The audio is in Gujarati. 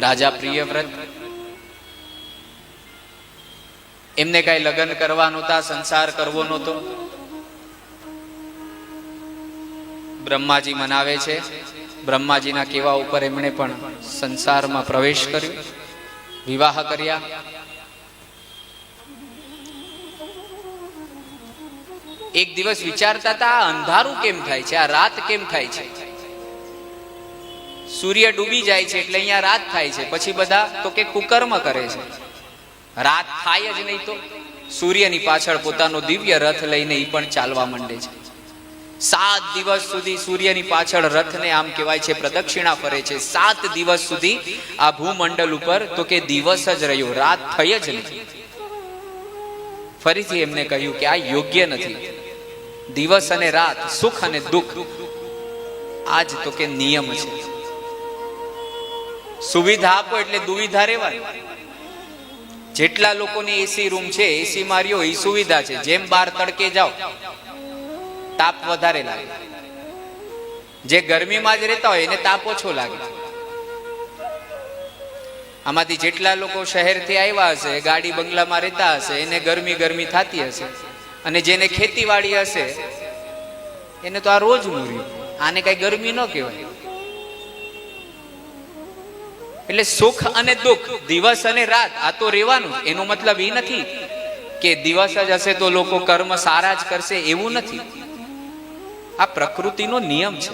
રાજા પ્રિયવ્રત, એમને કઈ લગ્ન કરવા નહોતા, સંસાર કરવો નહોતો. બ્રહ્માજી મનાવે છે, બ્રહ્માજીના કહેવા ઉપર એમણે પણ સંસારમાં પ્રવેશ કર્યો, વિવાહ કર્યા. એક દિવસ વિચારતા હતા, આ અંધારું કેમ થાય છે, આ રાત કેમ થાય છે? સૂર્ય ડૂબી જાય છે એટલે અહીંયા રાત થાય છે. પછી બધા તો કે કુકર્મ કરે છે, રાત થાય જ નહીં તો સૂર્યની પાછળ પોતાનો દિવ્ય રથ લઈને એ પણ ચાલવા માંડે છે. 7 દિવસ સુધી સૂર્યની પાછળ રથને આમ કહેવાય છે પ્રદક્ષિણા ફરે છે. 7 દિવસ સુધી આ ભૂમંડળ ઉપર તો કે દિવસ જ રહ્યો, રાત થઈ જ નથી. ફરીથી એમને કહ્યું કે આ યોગ્ય નથી. દિવસ અને રાત, સુખ અને દુઃખ, આજ તો કે નિયમ છે. સુવિધા આપો એટલે દુવિધા રહેવાની. જેટલા લોકોની એસી રૂમ છે, એસી માર્યો એ સુવિધા છે. જેમ બહાર તડકે જાઓ તાપ વધારે લાગે, જે ગરમીમાં જ રહેતા હોય એને તાપ ઓછો લાગે. આમાંથી જેટલા લોકો શહેરથી આવ્યા હશે, ગાડી બંગલામાં રહેતા હશે, એને ગરમી ગરમી થતી હશે, અને જેને ખેતીવાડી હશે એને તો આ રોજ મૂર્યું, આને કઈ ગરમી ન કહેવાય. એટલે સુખ અને દુઃખ, દિવસ અને રાત, આ તો રહેવાનું. એનો મતલબ એ નથી કે દિવસ જ હશે તો લોકો કર્મ સારા જ કરશે, એવું નથી. આ પ્રકૃતિનો નિયમ છે.